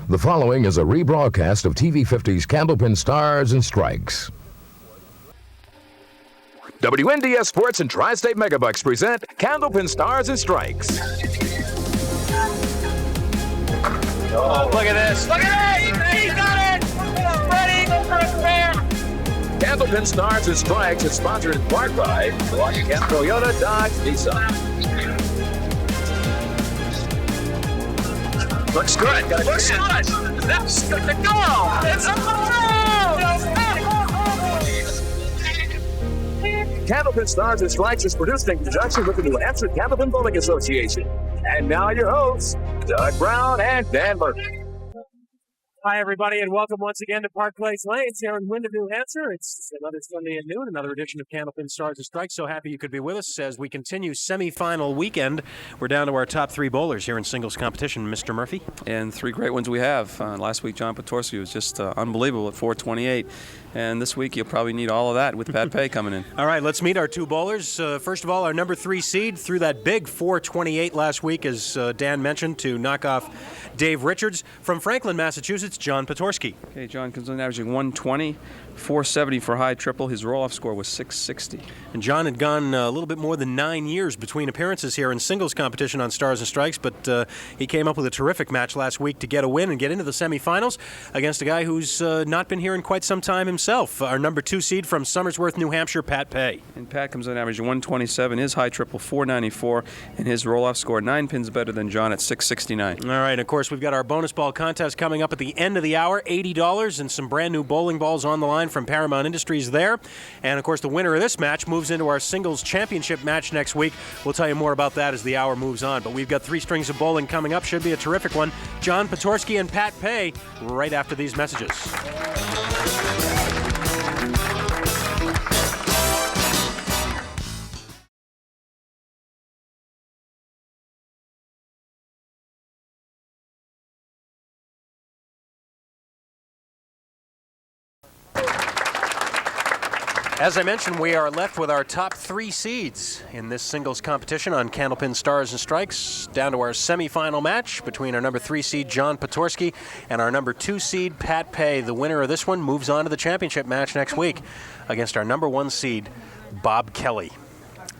The following is a rebroadcast of TV50's Candlepin Stars and Strikes. WNDS Sports and Tri-State Megabucks present Candlepin Stars and Strikes. Oh, look at this. Look at it! He got it! Ready for a fair! Candlepin Stars and Strikes is sponsored in part by Milwaukee Kent Toyota Dodge Nissan. Looks good. Looks good. That's good to go. It's a Candlepin Stars and Strikes is produced in conjunction with the New Hampshire Candlepin Bowling Association. And now your hosts, Doug Brown and Dan Murphy. Hi, everybody, and welcome once again to Park Place Lanes here in Windham, New Hampshire. It's another Sunday at noon, another edition of Candlepin Stars and Strikes. So happy you could be with us as we continue semifinal weekend. We're down to our top three bowlers here in singles competition. Mr. Murphy. And three great ones we have. Last week, John Potorski was just unbelievable at 428. And this week, you'll probably need all of that with Pat Pay coming in. All right, let's meet our two bowlers. First of all, our number 3 seed threw that big 428 last week, as Dan mentioned, to knock off Dave Richards. From Franklin, Massachusetts, John Potorski. Okay, John comes in averaging 120, 470 for high triple. His roll-off score was 660. And John had gone a little bit more than 9 years between appearances here in singles competition on Stars and Strikes, but he came up with a terrific match last week to get a win and get into the semifinals against a guy who's not been here in quite some time himself, our number 2 seed from Somersworth, New Hampshire, Pat Pay. And Pat comes in averaging 127, his high triple 494, and his roll-off score 9 pins better than John at 669. All right, of course, we've got our bonus ball contest coming up at the end of the hour, $80 and some brand new bowling balls on the line from Paramount Industries there. And of course, the winner of this match moves into our singles championship match next week. We'll tell you more about that as the hour moves on. But we've got 3 strings of bowling coming up. Should be a terrific one. John Potorski and Pat Pay right after these messages. As I mentioned, we are left with our top 3 seeds in this singles competition on Candlepin Stars and Strikes, down to our semifinal match between our number 3 seed, John Potorski, and our number 2 seed, Pat Pay. The winner of this one moves on to the championship match next week against our number 1 seed, Bob Kelly.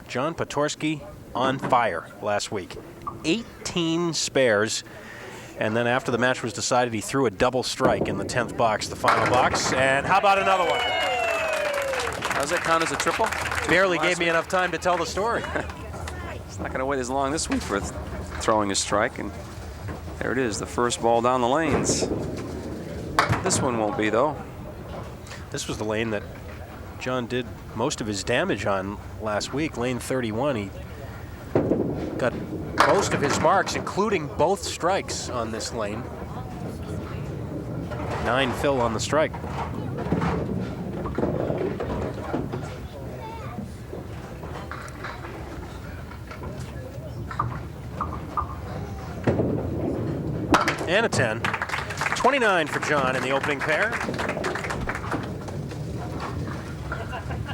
John Potorski on fire last week. 18 spares. And then after the match was decided, he threw a double strike in the 10th box, the final box. And how about another one? Does that count as a triple? Barely gave me enough time to tell the story. He's not going to wait as long this week for throwing a strike. And there it is, the first ball down the lanes. This one won't be, though. This was the lane that John did most of his damage on last week, lane 31. He got most of his marks, including both strikes on this lane. 9 fill on the strike. And a 10. 29 for John in the opening pair.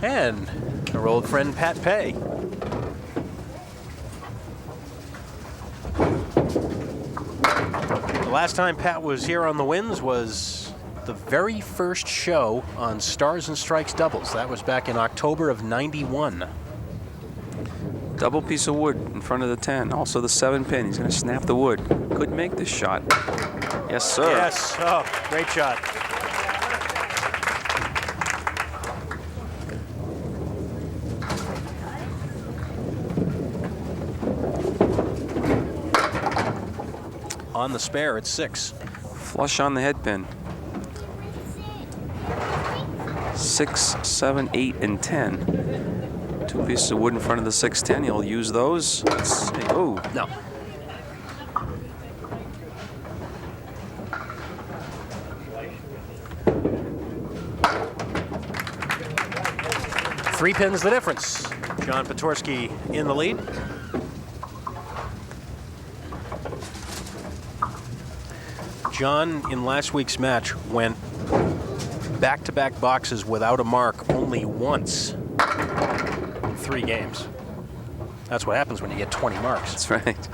And our old friend Pat Pay. The last time Pat was here on the Winds was the very first show on Stars and Strikes doubles. That was back in October of '91. Double piece of wood in front of the 10. Also the 7 pin. He's going to snap the wood. Could make this shot. Yes, sir. Yes. Oh, great shot. On the spare, it's 6. Flush on the head pin. 6, 7, 8, and 10. 2 pieces of wood in front of the 6-10. He'll use those. Let's see. Oh, no. Three pins the difference. John Potorski in the lead. John, in last week's match, went back-to-back boxes without a mark only once in 3 games. That's what happens when you get 20 marks. That's right.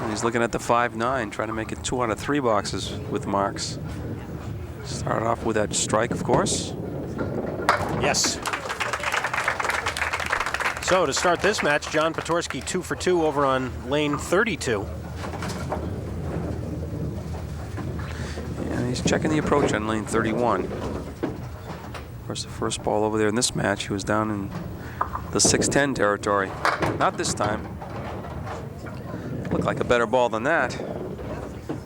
And he's looking at the 5-9, trying to make it 2 out of 3 boxes with marks. Start off with that strike, of course. Yes. So to start this match, John Potorski 2 for 2 over on lane 32. And he's checking the approach on lane 31. Of course, the first ball over there in this match, he was down in the 6-10 territory. Not this time. Looked like a better ball than that.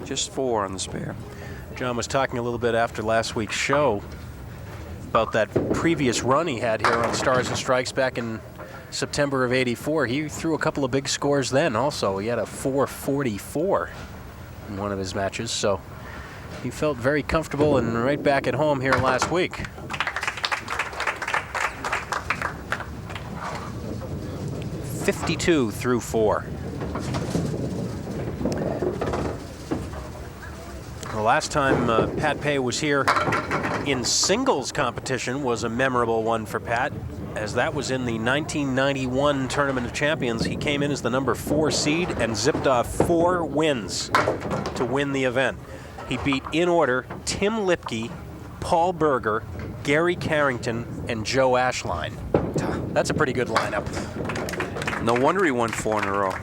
Just 4 on the spare. John was talking a little bit after last week's show about that previous run he had here on Stars and Strikes back in September of '84. He threw a couple of big scores then also. He had a 444 in one of his matches, so he felt very comfortable and right back at home here last week. .52 through 4. The last time Pat Pay was here in singles competition was a memorable one for Pat, as that was in the 1991 Tournament of Champions. He came in as the number 4 seed and zipped off 4 wins to win the event. He beat, in order, Tim Lipke, Paul Berger, Gary Carrington, and Joe Ashline. That's a pretty good lineup. No wonder he won 4 in a row.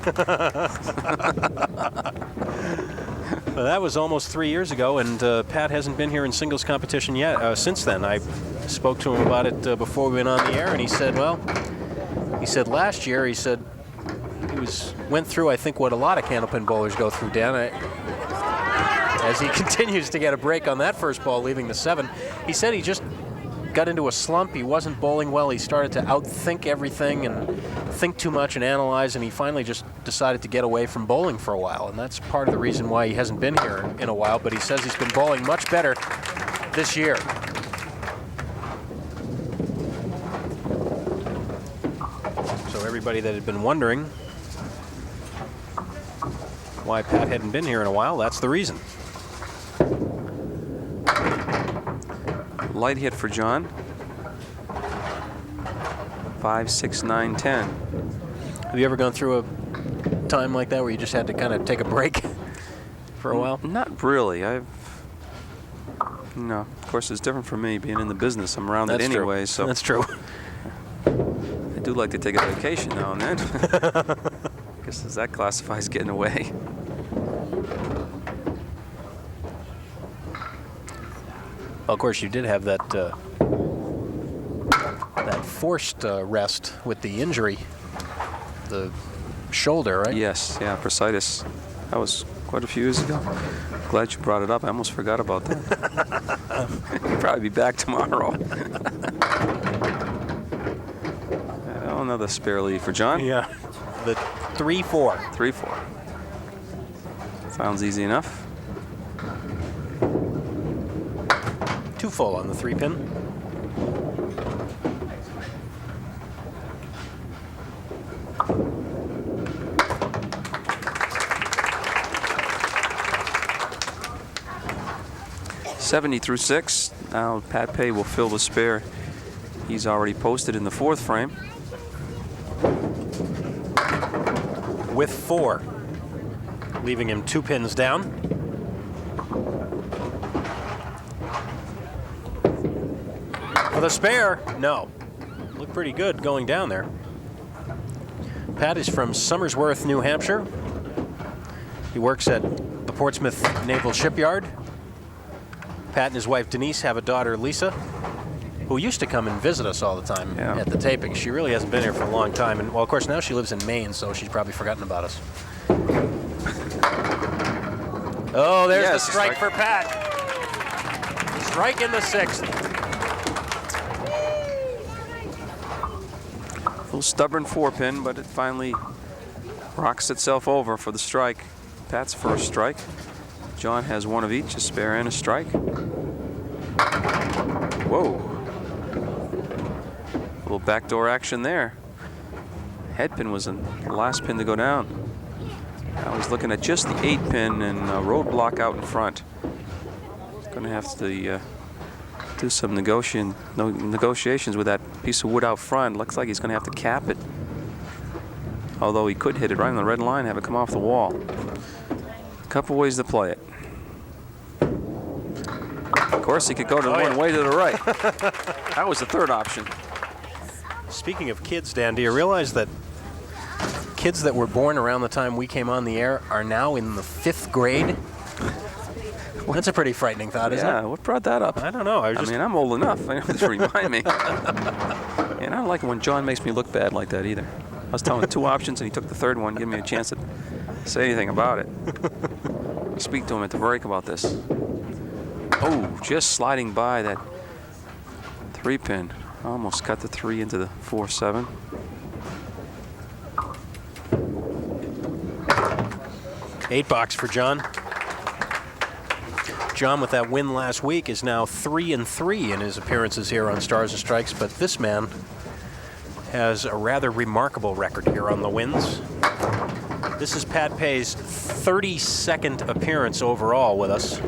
Well, that was almost 3 years ago, and Pat hasn't been here in singles competition yet since then. I spoke to him about it before we went on the air, and he said, well, last year, he went through, I think, what a lot of Candlepin bowlers go through, Dan. As he continues to get a break on that first ball, leaving the 7. He said he just got into a slump. He wasn't bowling well. He started to outthink everything and think too much and analyze, and he finally just decided to get away from bowling for a while. And that's part of the reason why he hasn't been here in a while, but he says he's been bowling much better this year. So everybody that had been wondering why Pat hadn't been here in a while, that's the reason. Light hit for John. 5, 6, 9, 10. Have you ever gone through a time like that where you just had to kind of take a break for a while? Not really. No. Of course, it's different for me being in the business. I'm around it anyway. So that's true. I do like to take a vacation now and then. I guess that classifies getting away. Well, of course, you did have that that forced rest with the injury, the shoulder, right? Yes, yeah, bursitis. That was quite a few years ago. Glad you brought it up. I almost forgot about that. You'll probably be back tomorrow. Another spare lead for John. Yeah, the 3-4. 3-4. Sounds easy enough. 2 full on the 3-pin. .70 through 6. Now Pat Pay will fill the spare. He's already posted in the 4th frame. With 4, leaving him 2 pins down. For the spare, no. Looked pretty good going down there. Pat is from Somersworth, New Hampshire. He works at the Portsmouth Naval Shipyard. Pat and his wife Denise have a daughter, Lisa, who used to come and visit us all the time at the taping. She really hasn't been here for a long time. And, well, of course, now she lives in Maine, so she's probably forgotten about us. Oh, there's the strike for Pat. Strike in the 6th. A little stubborn 4-pin, but it finally rocks itself over for the strike. Pat's first strike. John has one of each, a spare and a strike. Whoa. A little backdoor action there. Headpin was the last pin to go down. I was looking at just the 8-pin and a roadblock out in front. Going to have to do some negotiations with that piece of wood out front. Looks like he's going to have to cap it. Although he could hit it right on the red line, have it come off the wall. Couple ways to play it. Of course, he could go to one way to the right. That was the third option. Speaking of kids, Dan, do you realize that kids that were born around the time we came on the air are now in the 5th grade? That's a pretty frightening thought, isn't it? Yeah, what brought that up? I don't know. I mean, I'm old enough. I know this remind me. And I don't like it when John makes me look bad like that either. I was telling him 2 options, and he took the third one, giving me a chance to say anything about it. Speak to him at the break about this. Oh, just sliding by that 3-pin. Almost cut the 3 into the 4-7. Eight box for John. John, with that win last week, is now 3-3 in his appearances here on Stars and Strikes, but this man has a rather remarkable record here on the wins. This is Pat Pay's 32nd appearance overall with us,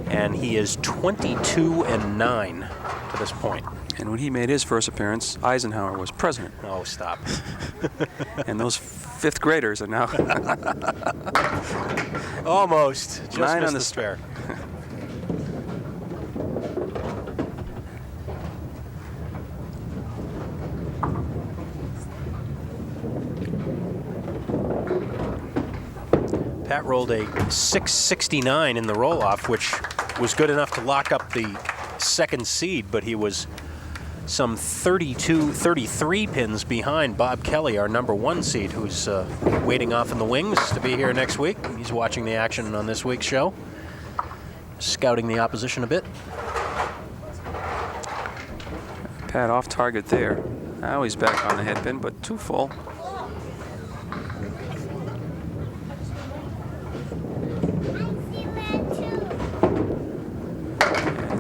and he is 22-9 to this point. And when he made his first appearance, Eisenhower was president. Oh, stop. And those 5th graders are now almost. Just 9 missed on the spare. Pat rolled a 669 in the roll-off, which was good enough to lock up the 2nd seed, but he was some 33 pins behind Bob Kelly, our number 1 seed, who's waiting off in the wings to be here next week. He's watching the action on this week's show, scouting the opposition a bit. Pat off target there. Now he's back on the head pin, but too full.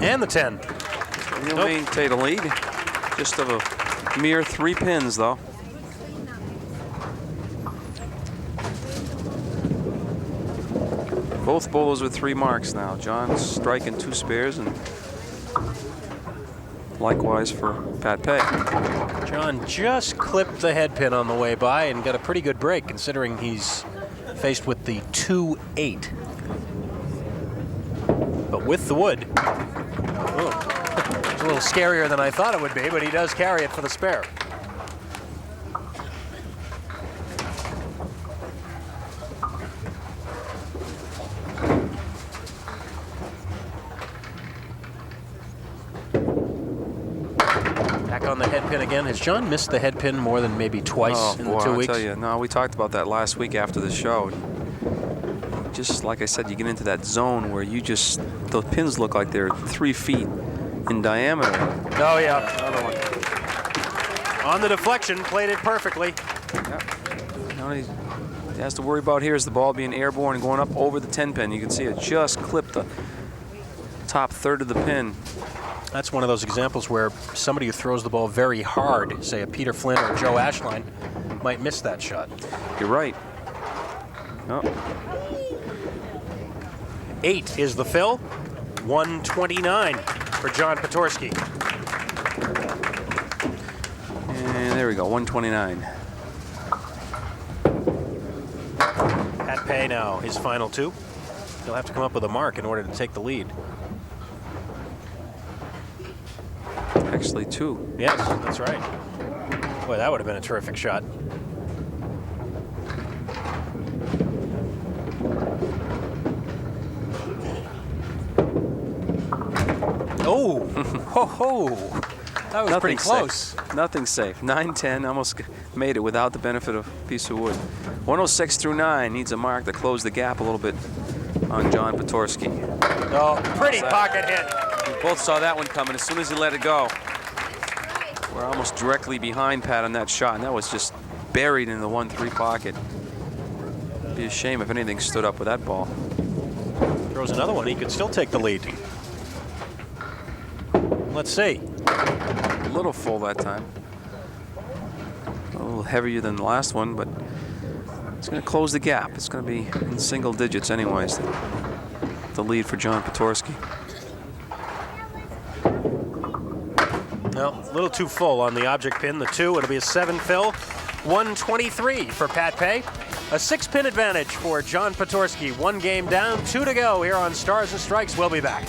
And the 10. He'll maintain a lead. Just of a mere 3 pins, though. Both bowlers with 3 marks now. John striking 2 spares, and likewise for Pat Pay. John just clipped the head pin on the way by and got a pretty good break, considering he's faced with the 2-8. But with the wood, it's a little scarier than I thought it would be, but he does carry it for the spare. Back on the head pin again. Has John missed the head pin more than maybe twice in the 2 weeks? I'll tell you, no, we talked about that last week after the show. Just like I said, you get into that zone where you just, the pins look like they're 3 feet in diameter. Oh, yeah. Another one. On the deflection, played it perfectly. Yep. All he has to worry about here is the ball being airborne and going up over the 10 pin. You can see it just clipped the top third of the pin. That's one of those examples where somebody who throws the ball very hard, say a Peter Flynn or Joe Ashline, might miss that shot. You're right. Oh. 8 is the fill. 129 for John Potorski. And there we go, 129. Pat Pay now, his final 2. He'll have to come up with a mark in order to take the lead. Actually 2. Yes, that's right. Boy, that would have been a terrific shot. Oh, ho ho! That was pretty close. Safe. Nothing safe. 9-10, almost made it without the benefit of a piece of wood. 106 through 9 needs a mark to close the gap a little bit on John Potorski. Oh, pretty pocket hit. We both saw that one coming as soon as he let it go. We're almost directly behind Pat on that shot, and that was just buried in the 1-3 pocket. It'd be a shame if anything stood up with that ball. Throws another one, he could still take the lead. Let's see. A little full that time. A little heavier than the last one, but it's going to close the gap. It's going to be in single digits anyways, the lead for John Potorski. No, a little too full on the object pin, the 2. It'll be a 7 fill. 123 for Pat Pay. A 6-pin advantage for John Potorski. 1 game down, 2 to go here on Stars and Strikes. We'll be back.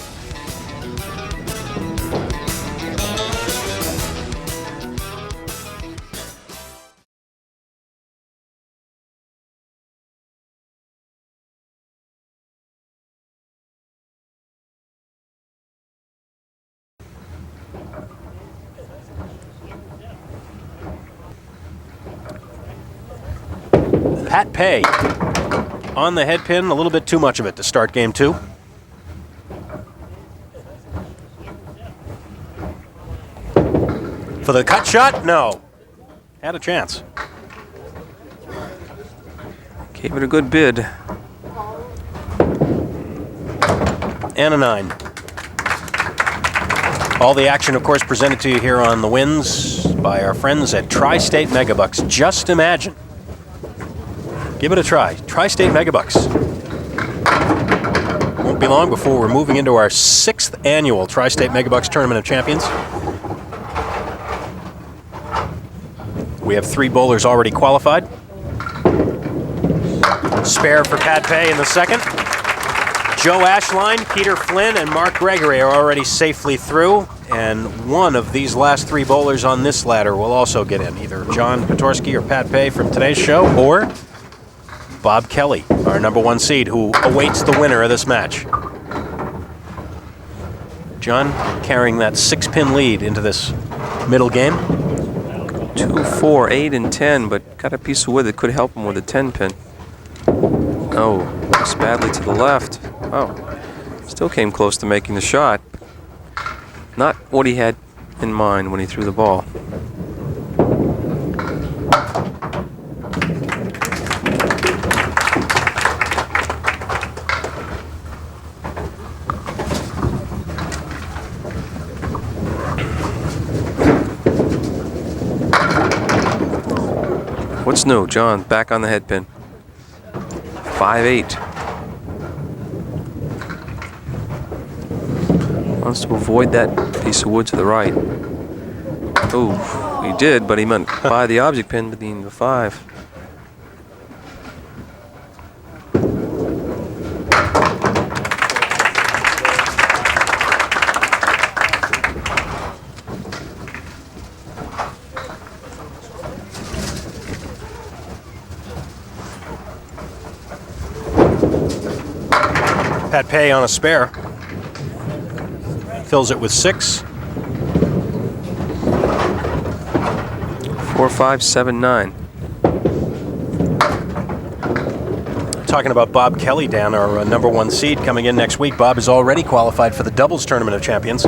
Pat Pay on the head pin, a little bit too much of it to start game 2. For the cut shot, no. Had a chance. Gave it a good bid. And a 9. All the action, of course, presented to you here on the Winds by our friends at Tri-State Megabucks. Just imagine. Give it a try. Tri-State Megabucks. Won't be long before we're moving into our 6th annual Tri-State Megabucks Tournament of Champions. We have 3 bowlers already qualified. Spare for Pat Pay in the second. Joe Ashline, Peter Flynn, and Mark Gregory are already safely through. And one of these last 3 bowlers on this ladder will also get in. Either John Potorski or Pat Pay from today's show, or Bob Kelly, our number 1 seed, who awaits the winner of this match. John carrying that 6-pin lead into this middle game. 2, 4, 8, and 10, but got a piece of wood that could help him with a 10-pin. Oh, it's badly to the left. Oh, still came close to making the shot. Not what he had in mind when he threw the ball. What's new? John back on the head pin. 5-8. Wants to avoid that piece of wood to the right. Oh, he did, but he meant by the object pin between the 5. Pat Pay on a spare. Fills it with 6. 4, 5, 7, 9. Talking about Bob Kelly down, our number 1 seed coming in next week. Bob is already qualified for the doubles tournament of champions.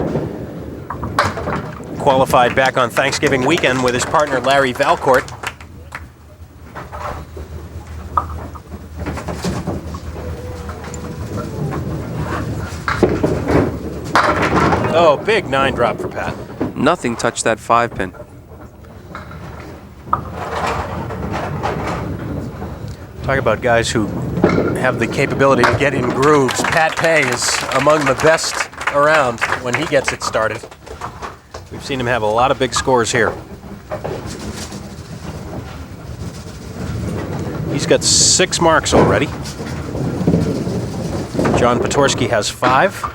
Qualified back on Thanksgiving weekend with his partner Larry Valcourt. Oh, big 9 drop for Pat. Nothing touched that 5-pin. Talk about guys who have the capability to get in grooves. Pat Pay is among the best around when he gets it started. We've seen him have a lot of big scores here. He's got 6 marks already. John Potorski has 5.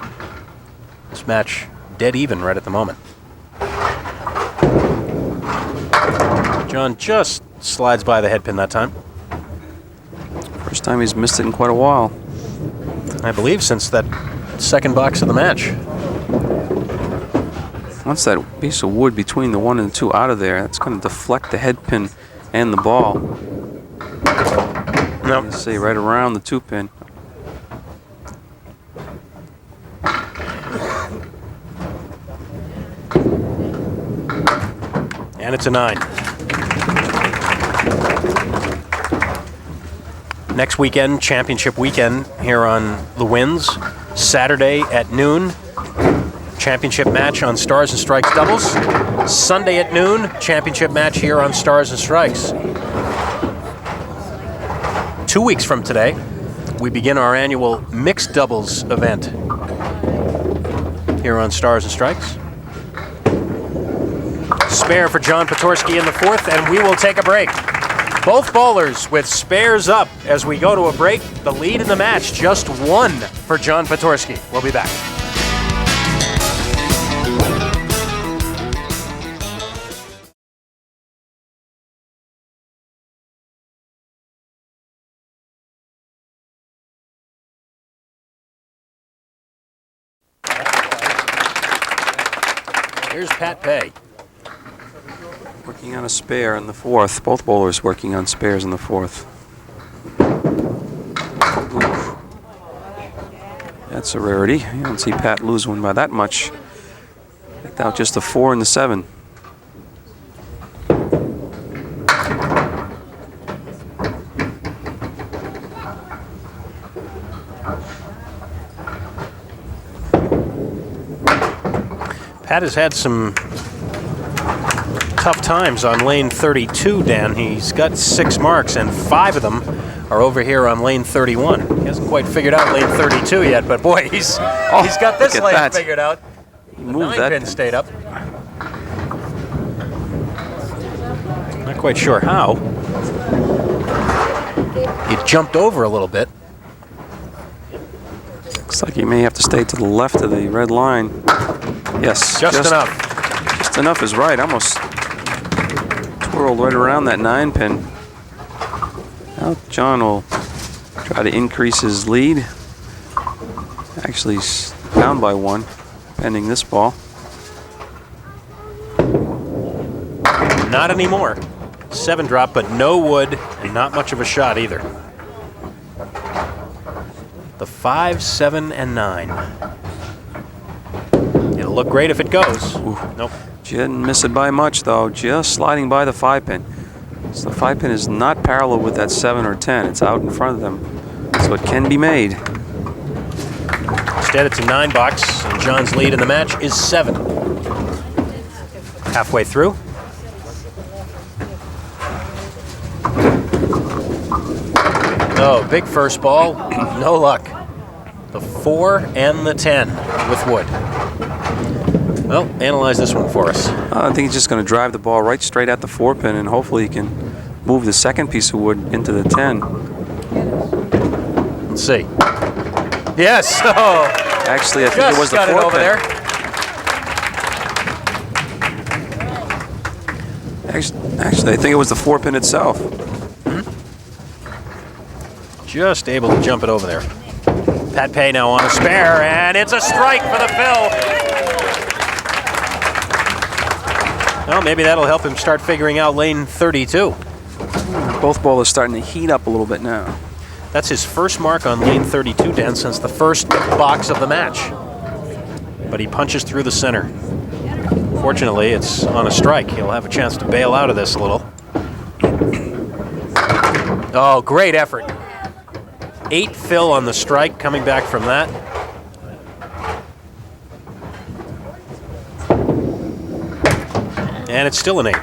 This match dead even right at the moment. John just slides by the head pin that time. First time he's missed it in quite a while. I believe since that second box of the match. Once that piece of wood between the 1 and the 2 out of there, that's going to deflect the head pin and the ball. Nope. Let's see, right around the 2-pin. And it's a 9. Next weekend, championship weekend here on the Winds. Saturday at noon, championship match on Stars and Strikes doubles. Sunday at noon, championship match here on Stars and Strikes. 2 weeks from today, we begin our annual mixed doubles event here on Stars and Strikes. Spare for John Potorski in the 4th, and we will take a break. Both bowlers with spares up as we go to a break. The lead in the match, just 1 for John Potorski. We'll be back. Here's Pat Pay. Working on a spare in the 4th. Both bowlers working on spares in the 4th. Oof. That's a rarity. You don't see Pat lose one by that much. Picked out just the 4 and the 7. Pat has had some tough times on lane 32, Dan. He's got 6 marks, and 5 of them are over here on lane 31. He hasn't quite figured out lane 32 yet, but boy, he's got this lane that. figured out. Move The that 9-pin stayed up. Not quite sure how. He jumped over a little bit. Looks like you may have to stay to the left of the red line. Yes, Just enough. Just enough is right. Almost twirled right around that 9-pin. Now John will try to increase his lead. Actually, he's down by 1, pending this ball. Not anymore. 7 drop, but no wood, and not much of a shot either. The 5, 7, and 9. It'll look great if it goes. Ooh. Nope. Didn't miss it by much, though. Just sliding by the 5-pin. So the 5-pin is not parallel with that 7 or 10. It's out in front of them. So it can be made. Instead, it's a 9 box, and John's lead in the match is 7. Halfway through. Oh, big first ball. No luck. The 4 and the 10 with wood. Well, analyze this one for us. I think he's just going to drive the ball right straight at the 4-pin, and hopefully he can move the second piece of wood into the 10. Let's see. Yes. Oh, Actually, I think it was the got it over 4-pin. there. Actually, I think it was the 4-pin itself. Just able to jump it over there. Pat Pay now on a spare, and it's a strike for the fill. Well, maybe that'll help him start figuring out lane 32. Both bowlers starting to heat up a little bit now. That's his first mark on lane 32, Dan, since the first box of the match. But he punches through the center. Fortunately, it's on a strike. He'll have a chance to bail out of this a little. Oh, great effort. 8 fill on the strike, coming back from that. And it's still an 8.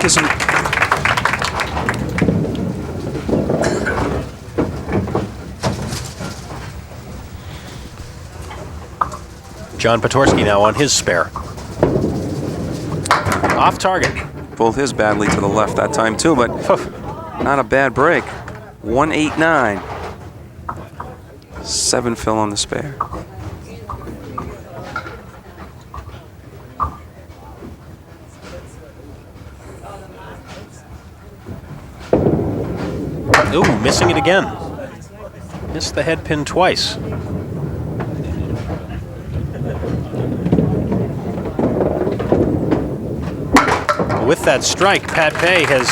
Kiss him. John Potorski now on his spare. Off target. Pulled his badly to the left that time too, but not a bad break. 189. 7 fill on the spare. Ooh, missing it again. Missed the head pin twice. With that strike, Pat Pay has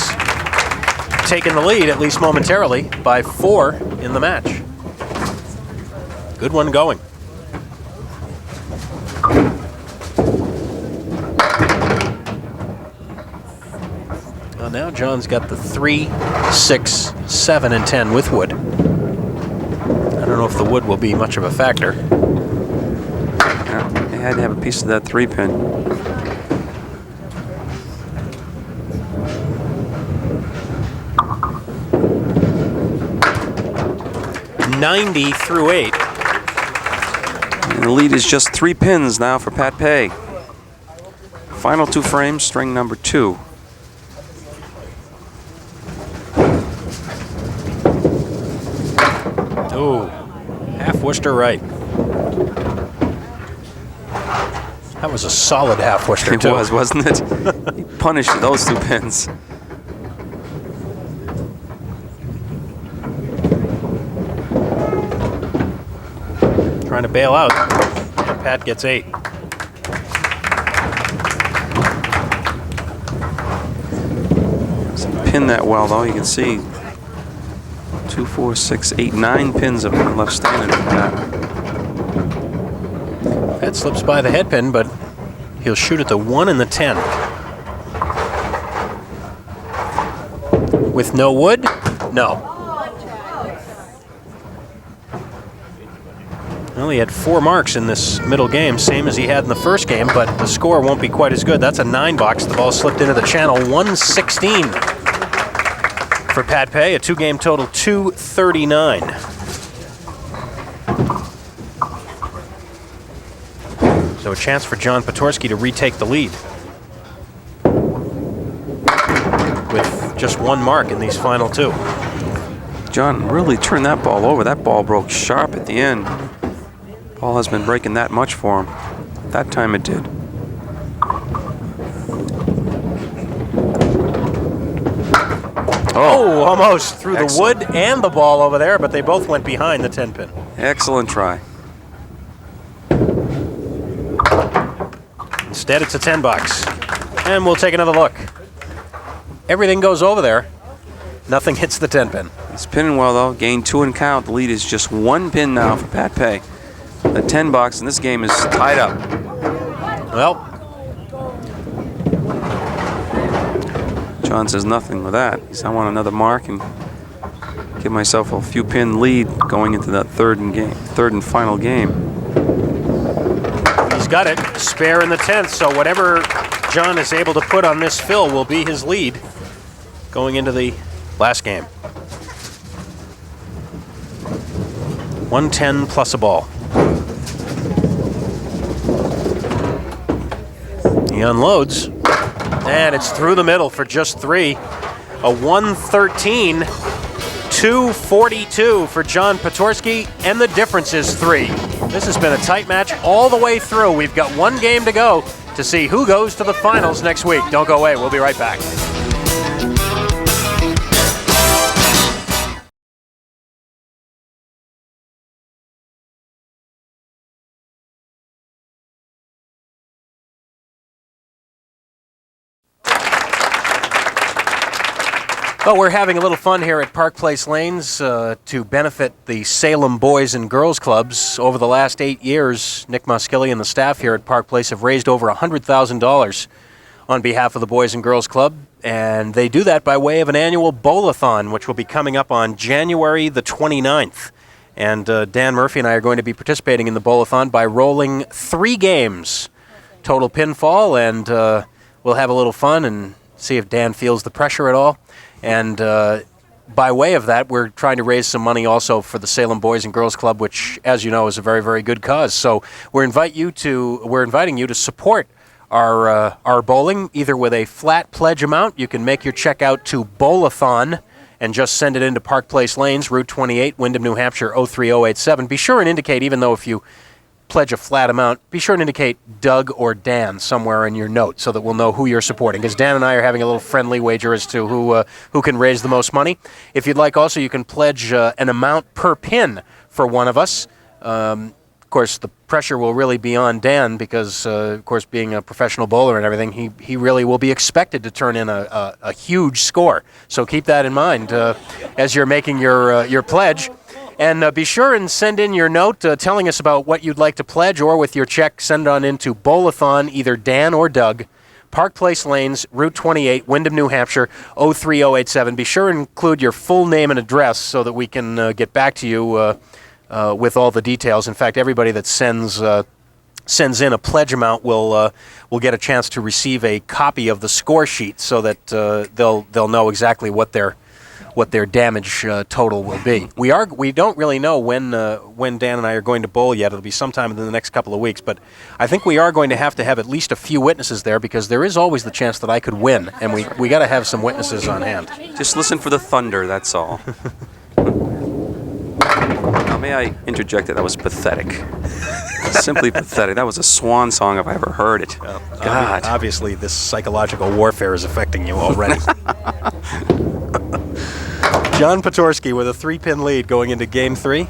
taken the lead, at least momentarily, by 4 in the match. Good one going. Well, now John's got the 3, 6, 7, and 10 with wood. I don't know if the wood will be much of a factor. Yeah, they had to have a piece of that 3-pin. 90 through 8. And the lead is just 3 pins now for Pat Pay. Final 2 frames, string number 2. Ooh, half Worcester right. That was a solid half Worcester, too. It was, wasn't it? He punished those 2 pins. Trying to bail out. And Pat gets 8. Doesn't pin that well, though. You can see 2, 4, 6, 8, 9 pins have been left standing from that. Pat slips by the head pin, but he'll shoot at the 1 and the 10. With no wood? No. Well, he had 4 marks in this middle game, same as he had in the first game, but the score won't be quite as good. That's a 9 box. The ball slipped into the channel. 116 for Pat Pay, a 2-game total 239. So a chance for John Potorski to retake the lead with just 1 mark in these final 2. John really turned that ball over. That ball broke sharp at the end. Ball has been breaking that much for him. That time it did. Oh, almost threw Excellent. the wood and the ball over there, but they both went behind the 10 pin. Excellent try. Instead, it's a 10 box. And we'll take another look. Everything goes over there. Nothing hits the 10 pin. He's pinning well, though. Gained 2 and count. The lead is just 1 pin now for Pat Pay. The 10 box in this game is tied up. Well, John says nothing with that. He says, I want another mark and give myself a few pin lead going into that third and final game. he's got it. Spare in the 10th, so whatever John is able to put on this fill will be his lead going into the last game. 110 plus a ball. He unloads, and it's through the middle for just 3. A 113, 242 for John Potorski, and the difference is 3. This has been a tight match all the way through. We've got 1 game to go to see who goes to the finals next week. Don't go away. We'll be right back. Well, we're having a little fun here at Park Place Lanes to benefit the Salem Boys and Girls Clubs. Over the last 8 years, Nick Moskilly and the staff here at Park Place have raised over $100,000 on behalf of the Boys and Girls Club, and they do that by way of an annual bowl-a-thon, which will be coming up on January the 29th. And Dan Murphy and I are going to be participating in the bowl-a-thon by rolling 3 games, total pinfall, and we'll have a little fun and see if Dan feels the pressure at all. And by way of that, we're trying to raise some money also for the Salem Boys and Girls Club, which, as you know, is a very, very good cause. So we're inviting you to support our bowling, either with a flat pledge amount. You can make your check out to Bowl-a-thon and just send it into Park Place Lanes, Route 28, Windham, New Hampshire, 03087. Be sure and indicate, even though if you pledge a flat amount, be sure and indicate Doug or Dan somewhere in your note so that we'll know who you're supporting, because Dan and I are having a little friendly wager as to who can raise the most money. If you'd like also, you can pledge an amount per pin for one of us. Of course, the pressure will really be on Dan because, of course, being a professional bowler and everything, he really will be expected to turn in a huge score. So keep that in mind as you're making your pledge. And be sure and send in your note telling us about what you'd like to pledge, or with your check, send it on into Bowl-a-thon, either Dan or Doug, Park Place Lanes, Route 28, Windham, New Hampshire, 03087. Be sure and include your full name and address so that we can get back to you with all the details. In fact, everybody that sends in a pledge amount will get a chance to receive a copy of the score sheet so that they'll know exactly what their damage total will be. We don't really know when Dan and I are going to bowl yet. It'll be sometime in the next couple of weeks, but I think we are going to have at least a few witnesses there, because there is always the chance that I could win, and we got to have some witnesses on hand. Just listen for the thunder, that's all. Now, may I interject that was pathetic. Simply pathetic. That was a swan song if I ever heard it. God. Obviously, this psychological warfare is affecting you already. John Potorski with a 3-pin lead going into Game 3.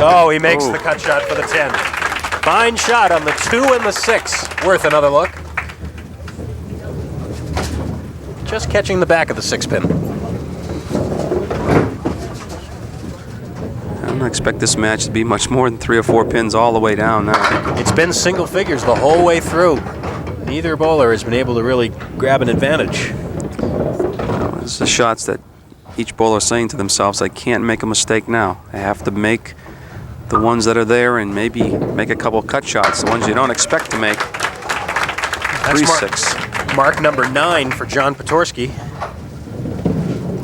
Oh, he makes the cut shot for the 10. Fine shot on the 2 and the 6. Worth another look. Just catching the back of the 6-pin. I don't expect this match to be much more than 3 or 4 pins all the way down now. It's been single figures the whole way through. Neither bowler has been able to really grab an advantage. It's the shots that each bowler is saying to themselves, I can't make a mistake now. I have to make the ones that are there and maybe make a couple cut shots, the ones you don't expect to make. That's 3-6. Mark number 9 for John Potorski.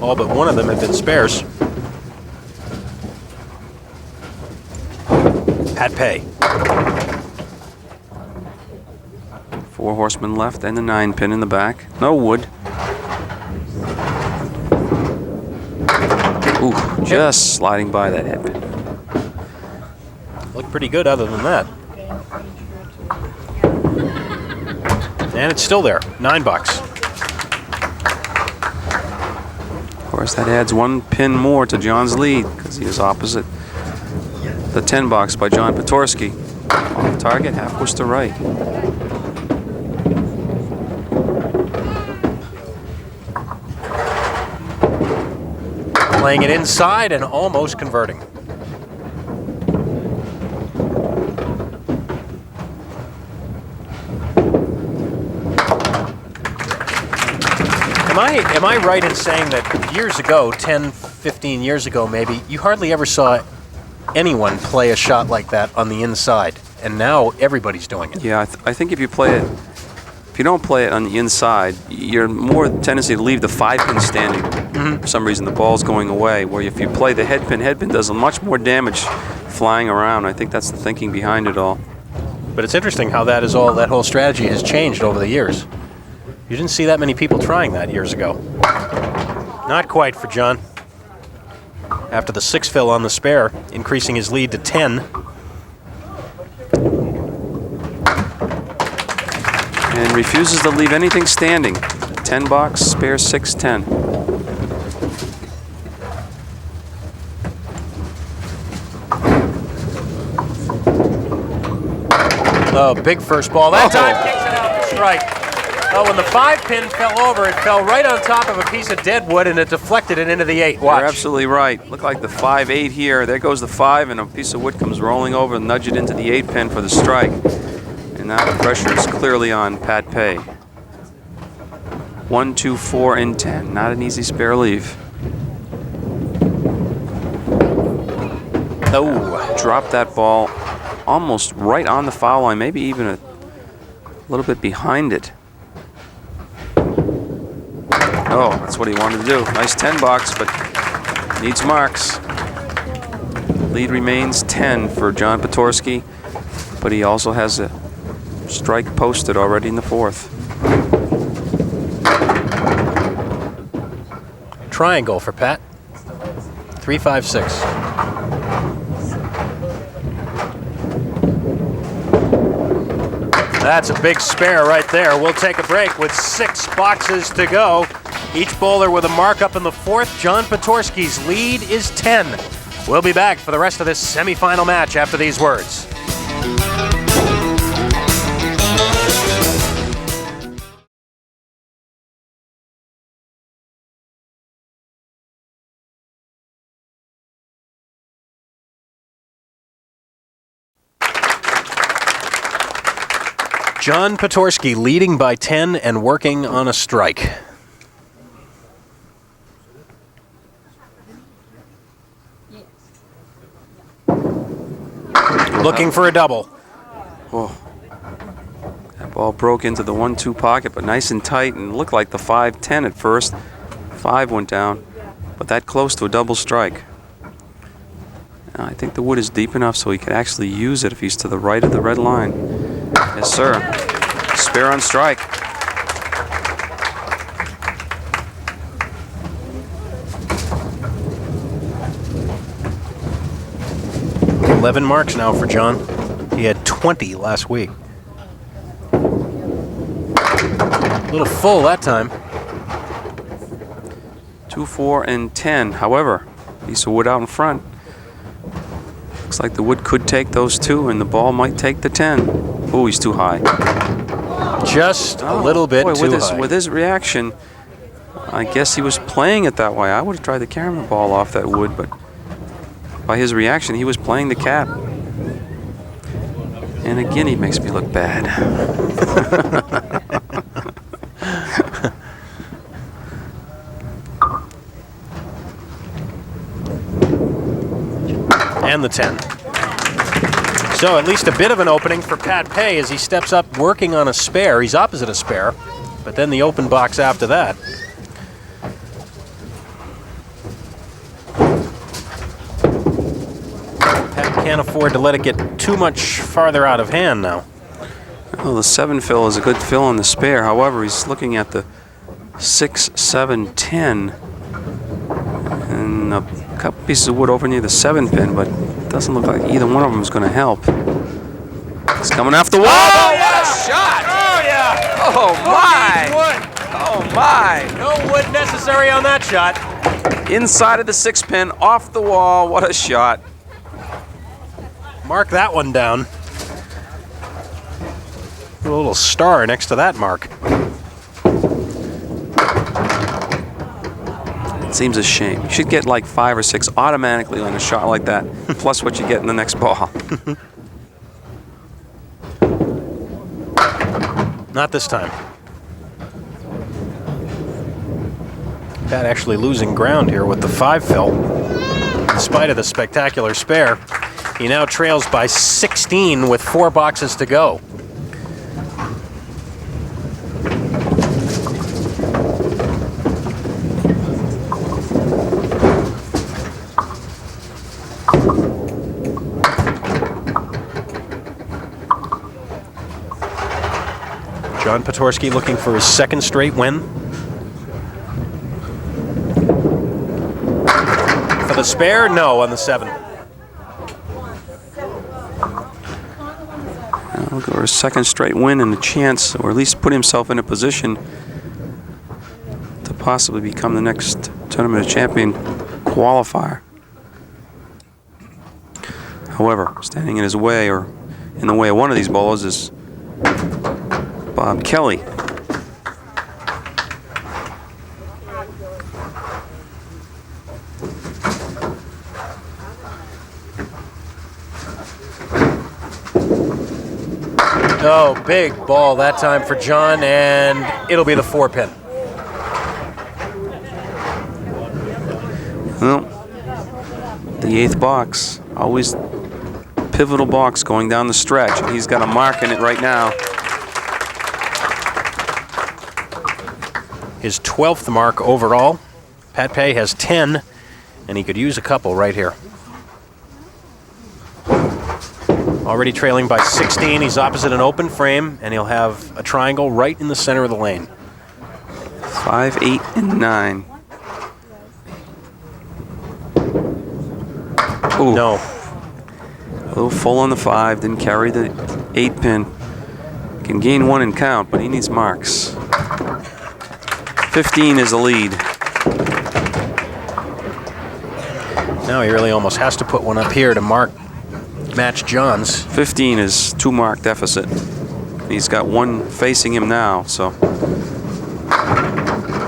All but one of them have been spares. Pat Pay. 4 horsemen left and the 9-pin in the back. No wood. Ooh, just sliding by that head pin. Looked pretty good other than that. And it's still there. $9. Of course, that adds 1 pin more to John's lead because he is opposite the 10 box by John Potorski. Off target, half push to right. Playing it inside and almost converting. Am I right in saying that years ago, 10, 15 years ago maybe, you hardly ever saw anyone play a shot like that on the inside, and now everybody's doing it? Yeah, I think if you play it, if you don't play it on the inside, you're more tendency to leave the 5-pin standing. For some reason, the ball's going away. Where if you play the head pin does much more damage flying around. I think that's the thinking behind it all. But it's interesting how that whole strategy has changed over the years. You didn't see that many people trying that years ago. Not quite for John. After the 6 fill on the spare, increasing his lead to 10. And refuses to leave anything standing. 10 box, spare 6-10. Oh, big first ball. That time kicks it out to strike. Oh, when the 5-pin fell over, it fell right on top of a piece of dead wood and it deflected it into the 8. Watch. You're absolutely right. Look like the 5-8 here. There goes the 5 and a piece of wood comes rolling over and nudge it into the 8-pin for the strike. And now the pressure is clearly on Pat Pay. 1, 2, 4, and 10. Not an easy spare leave. Oh, dropped that ball almost right on the foul line, maybe even a little bit behind it. Oh, that's what he wanted to do. Nice 10 box, but needs marks. Lead remains 10 for John Potorski, but he also has a strike posted already in the 4th. triangle for Pat. 3, 5, 6. That's a big spare right there. We'll take a break with 6 boxes to go. Each bowler with a mark up in the 4th. John Potorski's lead is 10. We'll be back for the rest of this semifinal match after these words. John Potorski leading by 10 and working on a strike. Looking for a double. Oh. That ball broke into the 1-2 pocket, but nice and tight, and looked like the 5-10 at first. 5 went down, but that close to a double strike. Now, I think the wood is deep enough so he could actually use it if he's to the right of the red line. Yes, sir. Spare on strike. 11 marks now for John. He had 20 last week. A little full that time. 2, 4, and 10. However, piece of wood out in front. Looks like the wood could take those 2, and the ball might take the 10. Oh, he's too high. Just a little bit too high. With his reaction, I guess he was playing it that way. I would have tried to carry the ball off that wood, but by his reaction, he was playing the cap. And again, he makes me look bad. And the 10. So at least a bit of an opening for Pat Pay as he steps up working on a spare. He's opposite a spare, but then the open box after that. Pat can't afford to let it get too much farther out of hand now. Well, the 7 fill is a good fill on the spare. However, he's looking at the 6, 7, 10. And a couple pieces of wood over near the 7 pin, but it doesn't look like either one of them is going to help. It's coming off the wall. Oh, what a shot! Oh, yeah! Oh, my! Wood. Oh, my! No wood necessary on that shot. Inside of the 6 pin, off the wall. What a shot. Mark that one down. Put a little star next to that mark. Seems a shame. You should get like 5 or 6 automatically on a shot like that, plus what you get in the next ball. Not this time. Pat actually losing ground here with the 5 fill. In spite of the spectacular spare, he now trails by 16 with 4 boxes to go. John Potorski looking for his 2nd straight win. For the spare? No, on the 7. Looking for his 2nd straight win and a chance, or at least put himself in a position to possibly become the next Tournament of Champion qualifier. However, standing in his way, or in the way of one of these bowlers, is Bob Kelly. Oh, big ball that time for John, and it'll be the 4 pin. Well, the 8th box, always pivotal box going down the stretch. He's got a mark in it right now. His 12th mark overall. Pat Pay has 10, and he could use a couple right here. Already trailing by 16. He's opposite an open frame, and he'll have a triangle right in the center of the lane. 5, 8, and 9. Ooh. No. A little full on the 5, didn't carry the 8 pin. Can gain 1 and count, but he needs marks. 15 is the lead. Now he really almost has to put one up here to match John's. 15 is 2 mark deficit. He's got 1 facing him now, so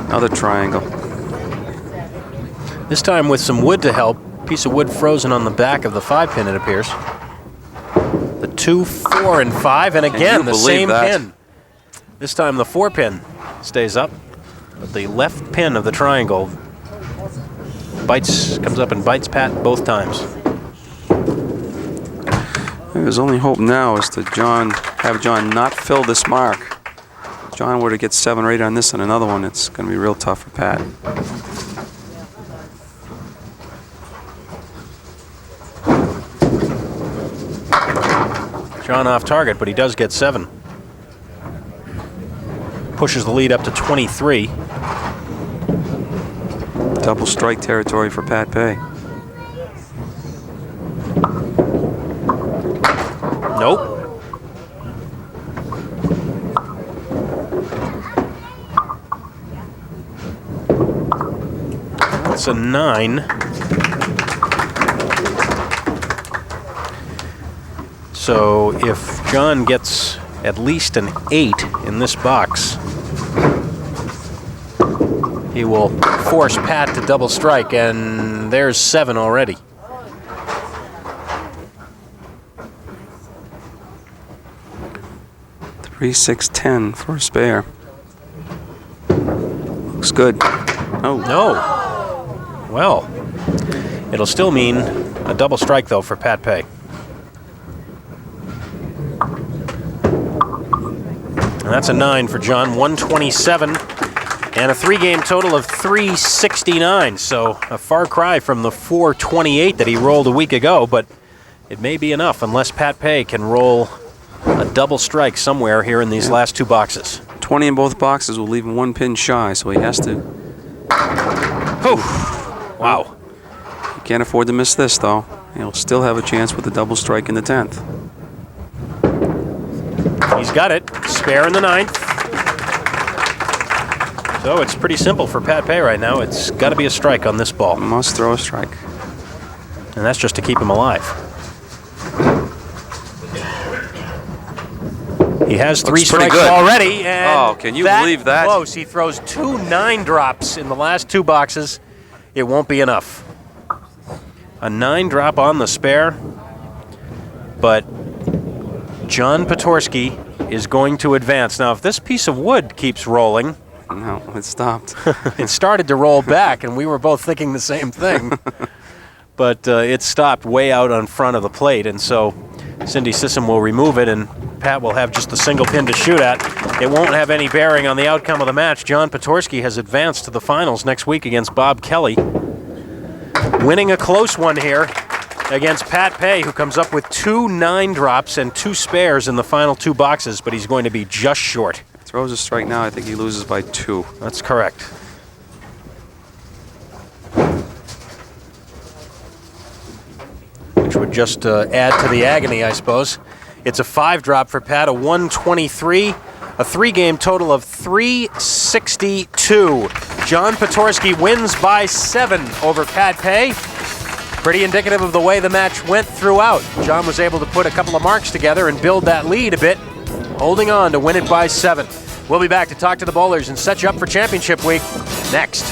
another triangle. This time with some wood to help. Piece of wood frozen on the back of the 5 pin, it appears. The 2, 4, and 5, and again the same pin. This time the 4 pin stays up, but the left pin of the triangle comes up and bites Pat both times. His only hope now is to have John not fill this mark. If John were to get 7 or 8 on this and another one, it's going to be real tough for Pat. John off target, but he does get 7. Pushes the lead up to 23. Double strike territory for Pat Pay. Nope. That's a 9. So if John gets at least an 8 in this box, he will force Pat to double strike, and there's 7 already. Three, 6, 10 for a spare. Looks good. Oh. No. Well, it'll still mean a double strike, though, for Pat Pay. And that's a 9 for John, 127, and a 3-game total of 369. So a far cry from the 428 that he rolled a week ago, but it may be enough unless Pat Pay can roll a double strike somewhere here in these last 2 boxes. 20 in both boxes will leave him 1 pin shy, so he has to. Oh, wow. He can't afford to miss this, though. He'll still have a chance with the double strike in the 10th. He's got it. Spare in the 9th. So it's pretty simple for Pat Pay right now. It's got to be a strike on this ball. Must throw a strike. And that's just to keep him alive. He has 3 strikes already. And can you believe that? Close. He throws 2 9-drops in the last 2 boxes. It won't be enough. A 9-drop on the spare. But John Potorski is going to advance. Now, if this piece of wood keeps rolling... No, it stopped. It started to roll back, and we were both thinking the same thing. But it stopped way out on front of the plate, and so Cindy Sissom will remove it, and Pat will have just a single pin to shoot at. It won't have any bearing on the outcome of the match. John Potorski has advanced to the finals next week against Bob Kelly, winning a close one here against Pat Pay, who comes up with 2 9-drops and 2 spares in the final 2 boxes, but he's going to be just short. Throws a strike now. I think he loses by 2. That's correct. Which would just add to the agony, I suppose. It's a 5-drop for Pat, a 123, a 3-game total of 362. John Potorski wins by 7 over Pat Pay. Pretty indicative of the way the match went throughout. John was able to put a couple of marks together and build that lead a bit, holding on to win it by 7. We'll be back to talk to the bowlers and set you up for championship week next.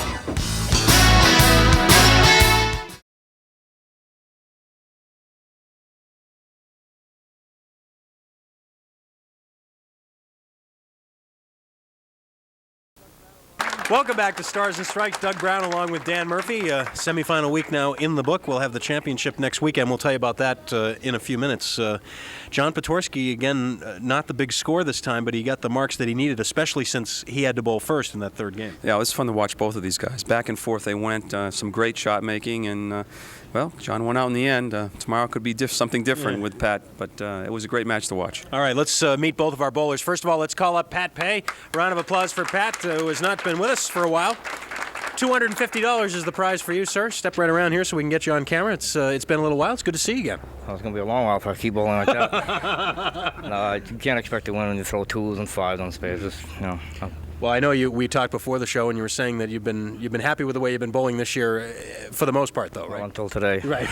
Welcome back to Stars and Strikes. Doug Brown along with Dan Murphy. Semifinal week now in the book. We'll have the championship next weekend. We'll tell you about that in a few minutes. John Potorski, again, not the big score this time, but he got the marks that he needed, especially since he had to bowl first in that 3rd game. Yeah, it was fun to watch both of these guys. Back and forth they went. Some great shot making, and well, John won out in the end. Tomorrow could be something different with Pat, but it was a great match to watch. All right, let's meet both of our bowlers. First of all, let's call up Pat Pay. Round of applause for Pat, who has not been with us for a while. $250 is the prize for you, sir. Step right around here so we can get you on camera. It's been a little while. It's good to see you again. Well, it's going to be a long while if I keep bowling like that. No, you can't expect to win when you throw 2s and 5s on spaces. You know. Well, I know we talked before the show, and you were saying that you've been happy with the way you've been bowling this year, for the most part, though, right? Well, until today. Right.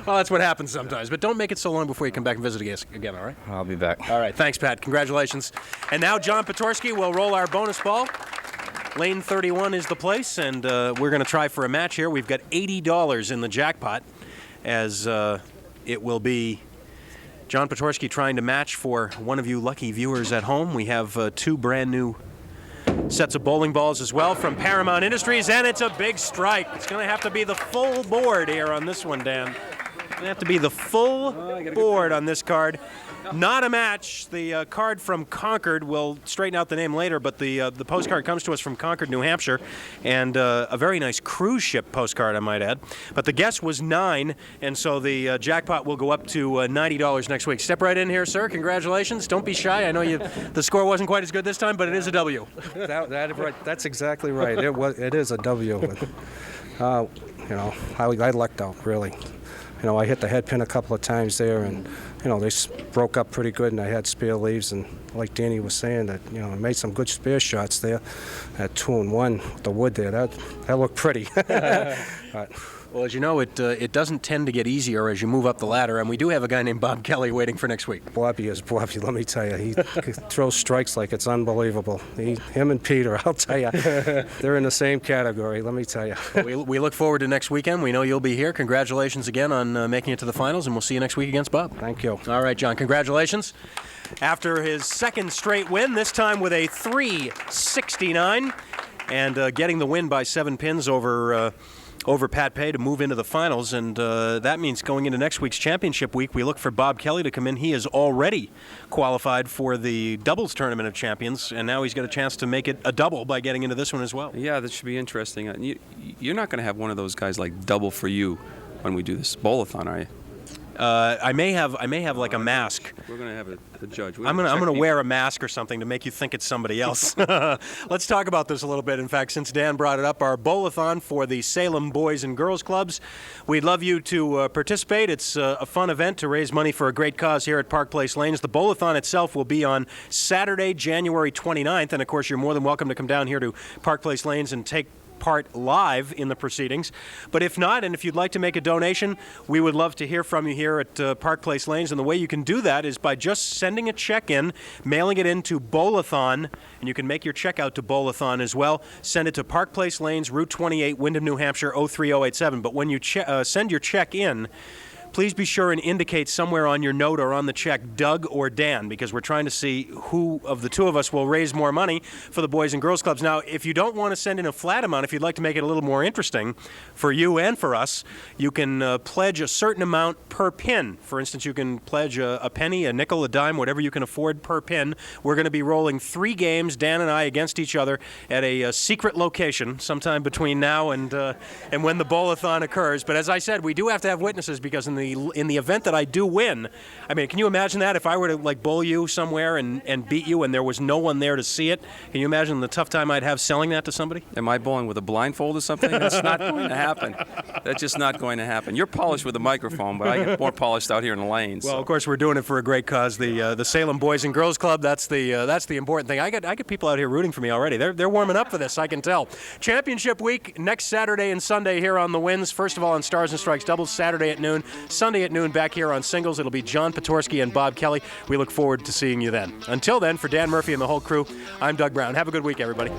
Well, that's what happens sometimes. But don't make it so long before you come back and visit us again, all right? I'll be back. All right. Thanks, Pat. Congratulations. And now John Potorski will roll our bonus ball. Lane 31 is the place, and we're going to try for a match here. We've got $80 in the jackpot, as it will be John Potorski trying to match for one of you lucky viewers at home. We have 2 brand new sets of bowling balls as well from Paramount Industries, and it's a big strike. It's going to have to be the full board here on this one, Dan. It's going to have to be the full board on this card. Not a match. The card from Concord, we'll straighten out the name later, but the postcard comes to us from Concord, New Hampshire, and a very nice cruise ship postcard, I might add. But the guess was 9, and so the jackpot will go up to $90 next week. Step right in here, sir. Congratulations. Don't be shy. I know the score wasn't quite as good this time, but it is a W. That's exactly right. It is a W. You know, I lucked out, really. I hit the head pin a couple of times there, and they broke up pretty good, and I had spare leaves, and like Danny was saying, that I made some good spare shots there at 2-1 with the wood there. That looked pretty. But, well, as you know, it doesn't tend to get easier as you move up the ladder, and we do have a guy named Bob Kelly waiting for next week. Bobby is Bobby, let me tell you. He throws strikes like it's unbelievable. Him and Peter, I'll tell you, they're in the same category, let me tell you. We look forward to next weekend. We know you'll be here. Congratulations again on making it to the finals, and we'll see you next week against Bob. Thank you. All right, John, congratulations. After his second straight win, this time with a 369, and getting the win by 7 pins over Pat Pay to move into the finals, and that means going into next week's championship week, we look for Bob Kelly to come in. He is already qualified for the doubles tournament of champions, and now he's got a chance to make it a double by getting into this one as well. Yeah, that should be interesting. You're not going to have one of those guys like double for you when we do this bowl-a-thon, are you? I may have like a mask. We're going to have a judge. I'm gonna wear a mask or something to make you think it's somebody else. Let's talk about this a little bit. In fact, since Dan brought it up, our bowl-a-thon for the Salem Boys and Girls Clubs. We'd love you to participate. It's a fun event to raise money for a great cause here at Park Place Lanes. The bowl-a-thon itself will be on Saturday, January 29th, and of course, you're more than welcome to come down here to Park Place Lanes and take part live in the proceedings. But if not, and if you'd like to make a donation, we would love to hear from you here at Park Place Lanes. And the way you can do that is by just sending a check in, mailing it into Bowl-a-thon, and you can make your check out to Bowl-a-thon as well. Send it to Park Place Lanes, Route 28, Windham, New Hampshire, 03087. But when you send your check in, please be sure and indicate somewhere on your note or on the check Doug or Dan, because we're trying to see who of the two of us will raise more money for the Boys and Girls Clubs. Now, if you don't want to send in a flat amount, if you'd like to make it a little more interesting for you and for us, you can pledge a certain amount per pin. For instance, you can pledge a penny, a nickel, a dime, whatever you can afford per pin. We're going to be rolling 3 games, Dan and I, against each other at a secret location sometime between now and when the bowl-a-thon occurs. But as I said, we do have to have witnesses, because in the event that I do win, I mean, can you imagine that if I were to like bowl you somewhere and beat you and there was no one there to see it? Can you imagine the tough time I'd have selling that to somebody? Am I bowling with a blindfold or something? That's not going to happen. That's just not going to happen. You're polished with a microphone, but I get more polished out here in the lanes. Well, of course, we're doing it for a great cause. The Salem Boys and Girls Club. That's the important thing. I get people out here rooting for me already. They're warming up for this. I can tell. Championship week next Saturday and Sunday here on the Winds. First of all, on Stars and Strikes doubles Saturday at noon. Sunday at noon back here on singles. It'll be John Potorski and Bob Kelly. We look forward to seeing you then. Until then, for Dan Murphy and the whole crew, I'm Doug Brown. Have a good week, everybody.